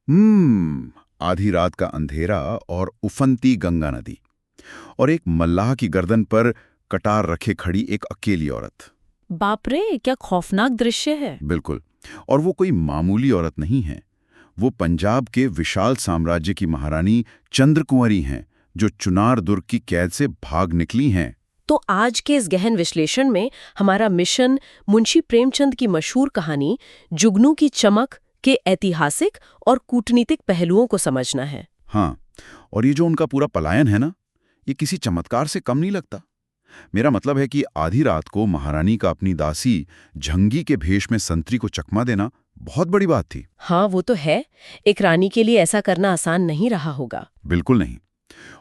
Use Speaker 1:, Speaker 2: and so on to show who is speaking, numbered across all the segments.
Speaker 1: आधी रात का अंधेरा और उफनती गंगा नदी और एक मल्लाह की गर्दन पर कटार रखे खड़ी एक अकेली औरत।
Speaker 2: बाप रे, क्या खौफनाक दृश्य है।
Speaker 1: बिल्कुल। और वो कोई मामूली औरत नहीं है। वो पंजाब के विशाल साम्राज्य की महारानी चंद्रकुंवरी हैं, जो चुनार दुर्ग की कैद से भाग निकली हैं।
Speaker 2: तो आज के इस गहन विश्लेषण में हमारा मिशन मुंशी प्रेमचंद की मशहूर कहानी जुगनू की चमक के ऐतिहासिक और कूटनीतिक पहलुओं को समझना है।
Speaker 1: हाँ, और ये जो उनका पूरा पलायन है ना, ये किसी चमत्कार से कम नहीं लगता। मेरा मतलब है कि आधी रात को महारानी का अपनी दासी झंगी के भेष में संतरी को चकमा देना बहुत बड़ी बात थी।
Speaker 2: हाँ, वो तो है। एक रानी के लिए ऐसा करना आसान नहीं रहा होगा।
Speaker 1: बिल्कुल नहीं।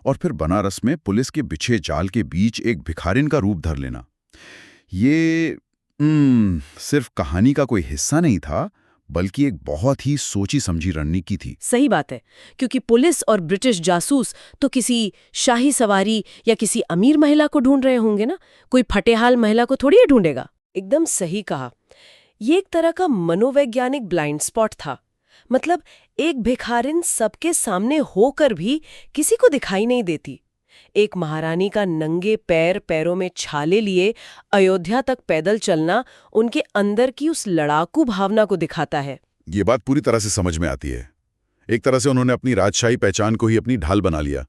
Speaker 1: और फिर बनारस में पुलिस के बिछे जाल के बीच एक भिखारिन का रूप धर लेना, ये सिर्फ कहानी का कोई हिस्सा नहीं था, बल्कि एक बहुत ही सोची समझी रणनीति थी।
Speaker 2: सही बात है, क्योंकि पुलिस और ब्रिटिश जासूस तो किसी शाही सवारी या किसी अमीर महिला को ढूंढ रहे होंगे ना, कोई फटेहाल महिला को थोड़ी ढूंढेगा। एकदम सही कहा। ये एक तरह का मनोवैज्ञानिक ब्लाइंड स्पॉट था। मतलब एक भिखारिन सबके सामने होकर भी किसी को दिखाई नहीं देती। एक महारानी का नंगे पैरों में छाले लिए अयोध्या तक पैदल चलना उनके अंदर की उस लड़ाकू भावना को दिखाता है।
Speaker 1: ये बात पूरी तरह से समझ में आती है। एक तरह से उन्होंने अपनी राजशाही पहचान को ही अपनी ढाल बना लिया।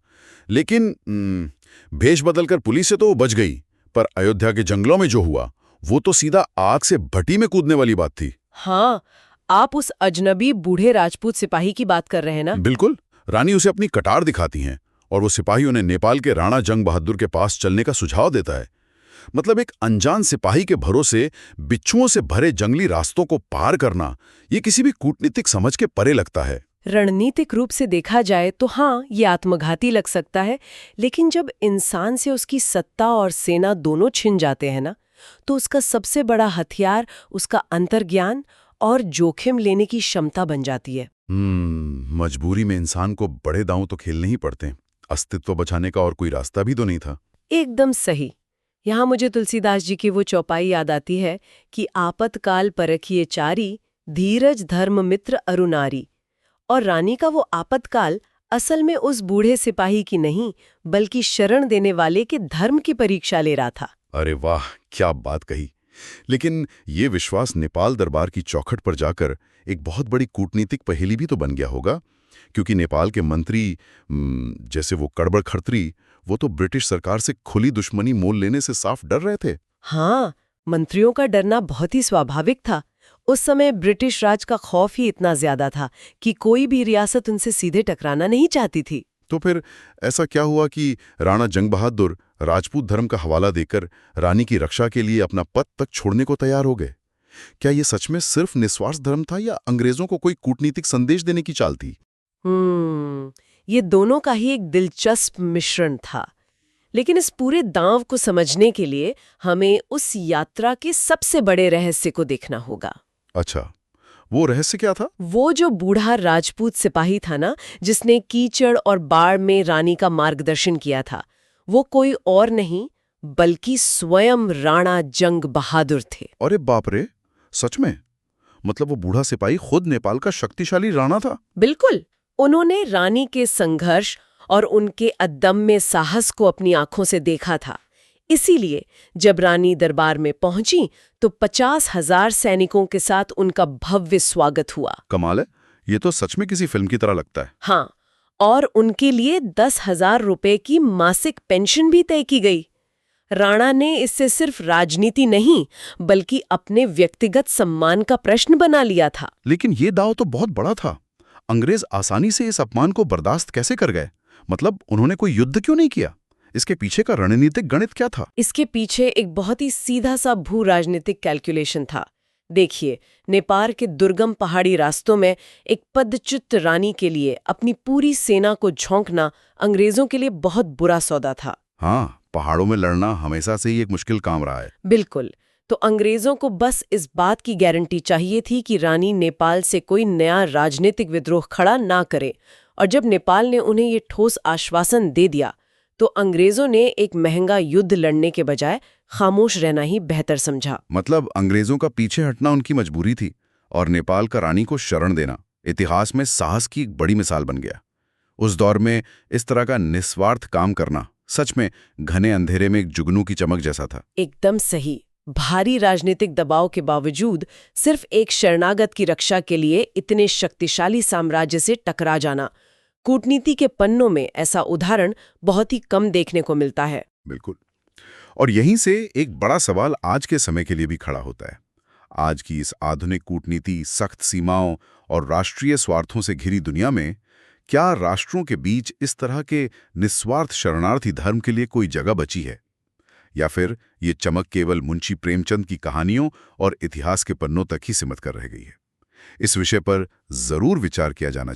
Speaker 1: लेकिन भेष बदलकर पुलिस से तो वो बच गई, पर अयोध्या के जंगलों में जो हुआ वो तो सीधा आग से भट्टी में कूदने वाली बात थी।
Speaker 2: हाँ, आप उस अजनबी बूढ़े राजपूत सिपाही की बात कर रहे हैं ना?
Speaker 1: बिल्कुल। रानी उसे अपनी कटार दिखाती हैं और वो सिपाही उन्हें नेपाल के राणा जंग बहादुर के पास चलने का सुझाव देता है। मतलब एक अनजान सिपाही के भरोसे बिच्छुओं से भरे जंगली रास्तों को पार करना, ये किसी भी कूटनीतिक समझ के परे लगता है।
Speaker 2: रणनीतिक रूप से देखा जाए तो हाँ, ये आत्मघाती लग सकता है, लेकिन जब इंसान से उसकी सत्ता और सेना दोनों छिन जाते हैं ना, तो उसका सबसे बड़ा हथियार उसका अंतर्ज्ञान और जोखिम लेने की क्षमता बन जाती है।
Speaker 1: मजबूरी में इंसान को बड़े दांव तो खेलने ही पड़ते हैं। अस्तित्व बचाने का और कोई रास्ता भी तो नहीं था।
Speaker 2: एकदम सही। यहाँ मुझे तुलसीदास जी की वो चौपाई याद आती है कि आपतकाल परखिए चारी, धीरज धर्म मित्र अरुनारी। और रानी का वो आपतकाल असल में उस बूढ़े सिपाही की नहीं, बल्कि शरण देने वाले के धर्म की परीक्षा ले रहा था।
Speaker 1: अरे वाह, क्या बात कही। लेकिन ये विश्वास नेपाल दरबार की चौखट पर जाकर एक बहुत बड़ी कूटनीतिक पहेली भी तो बन गया होगा, क्योंकि नेपाल के मंत्री जैसे वो कड़बड़ खड़तरी, वो तो ब्रिटिश सरकार से खुली दुश्मनी मोल लेने से साफ डर रहे थे।
Speaker 2: हाँ, मंत्रियों का डरना बहुत ही स्वाभाविक था। उस समय ब्रिटिश राज का खौफ ही इतना ज्यादा था कि कोई भी रियासत उनसे सीधे टकराना नहीं चाहती थी।
Speaker 1: तो फिर ऐसा क्या हुआ कि राणा जंग बहादुर राजपूत धर्म का हवाला देकर रानी की रक्षा के लिए अपना पद तक छोड़ने को तैयार हो गए? क्या ये सच में सिर्फ निस्वार्थ धर्म था या अंग्रेजों को कोई कूटनीतिक संदेश देने की चाल थी?
Speaker 2: ये दोनों का ही एक दिलचस्प मिश्रण था। लेकिन इस पूरे दांव को समझने के लिए हमें उस यात्रा के सबसे बड़े रहस्य को देखना होगा।
Speaker 1: अच्छा, वो रहस्य क्या था?
Speaker 2: वो जो बूढ़ा राजपूत सिपाही था ना, जिसने कीचड़ और बाढ़ में रानी का मार्गदर्शन किया था, वो कोई और नहीं बल्कि स्वयं राणा जंग बहादुर थे।
Speaker 1: अरे बाप रे, सच में? मतलब वो बूढ़ा सिपाही खुद नेपाल का शक्तिशाली राणा था?
Speaker 2: बिल्कुल। उन्होंने रानी के संघर्ष और उनके अदम्य साहस को अपनी आंखों से देखा था। इसीलिए जब रानी दरबार में पहुंची तो 50,000 सैनिकों के साथ उनका भव्य स्वागत हुआ।
Speaker 1: कमाल है, ये तो सच में किसी फिल्म की तरह लगता है।
Speaker 2: हाँ, और उनके लिए 10,000 रुपए की मासिक पेंशन भी तय की गई। राणा ने इससे सिर्फ राजनीति नहीं, बल्कि अपने व्यक्तिगत सम्मान का प्रश्न बना लिया था।
Speaker 1: लेकिन ये दांव तो बहुत बड़ा था। अंग्रेज आसानी से इस अपमान को बर्दाश्त कैसे कर गए? मतलब उन्होंने कोई युद्ध क्यों नहीं किया? इसके पीछे का रणनीतिक गणित क्या था?
Speaker 2: इसके पीछे एक बहुत ही सीधा सा भू राजनीतिक कैलकुलेशन था। देखिए, नेपाल के दुर्गम पहाड़ी रास्तों में एक पदच्युत रानी के लिए अपनी पूरी सेना को झोंकना अंग्रेजों के लिए बहुत बुरा सौदा था।
Speaker 1: हाँ, पहाड़ों में लड़ना हमेशा से ही एक मुश्किल काम रहा है।
Speaker 2: बिल्कुल। तो अंग्रेजों को बस इस बात की गारंटी चाहिए थी कि रानी नेपाल से कोई नया राजनीतिक विद्रोह खड़ा ना करे, और जब नेपाल ने उन्हें ये ठोस आश्वासन दे दिया तो अंग्रेजों ने एक महंगा युद्ध लड़ने के बजाय खामोश रहना ही बेहतर समझा।
Speaker 1: मतलब अंग्रेजों का पीछे हटना उनकी मजबूरी थी और नेपाल का रानी को शरण देना इतिहास में साहस की एक बड़ी मिसाल बन गया। उस दौर में इस तरह का निस्वार्थ काम करना सच में घने अंधेरे में एक जुगनू की चमक जैसा था।
Speaker 2: एकदम सही। भारी राजनीतिक दबाव के बावजूद सिर्फ एक शरणागत की रक्षा के लिए इतने शक्तिशाली साम्राज्य से टकरा जाना, कूटनीति के पन्नों में ऐसा उदाहरण बहुत ही कम देखने को मिलता है।
Speaker 1: बिल्कुल। और यहीं से एक बड़ा सवाल आज के समय के लिए भी खड़ा होता है। आज की इस आधुनिक कूटनीति, सख्त सीमाओं और राष्ट्रीय स्वार्थों से घिरी दुनिया में क्या राष्ट्रों के बीच इस तरह के निस्वार्थ शरणार्थी धर्म के लिए कोई जगह बची है, या फिर ये चमक केवल मुंशी प्रेमचंद की कहानियों और इतिहास के पन्नों तक ही सीमित कर रह गई है? इस विषय पर जरूर विचार किया जाना चाहिए।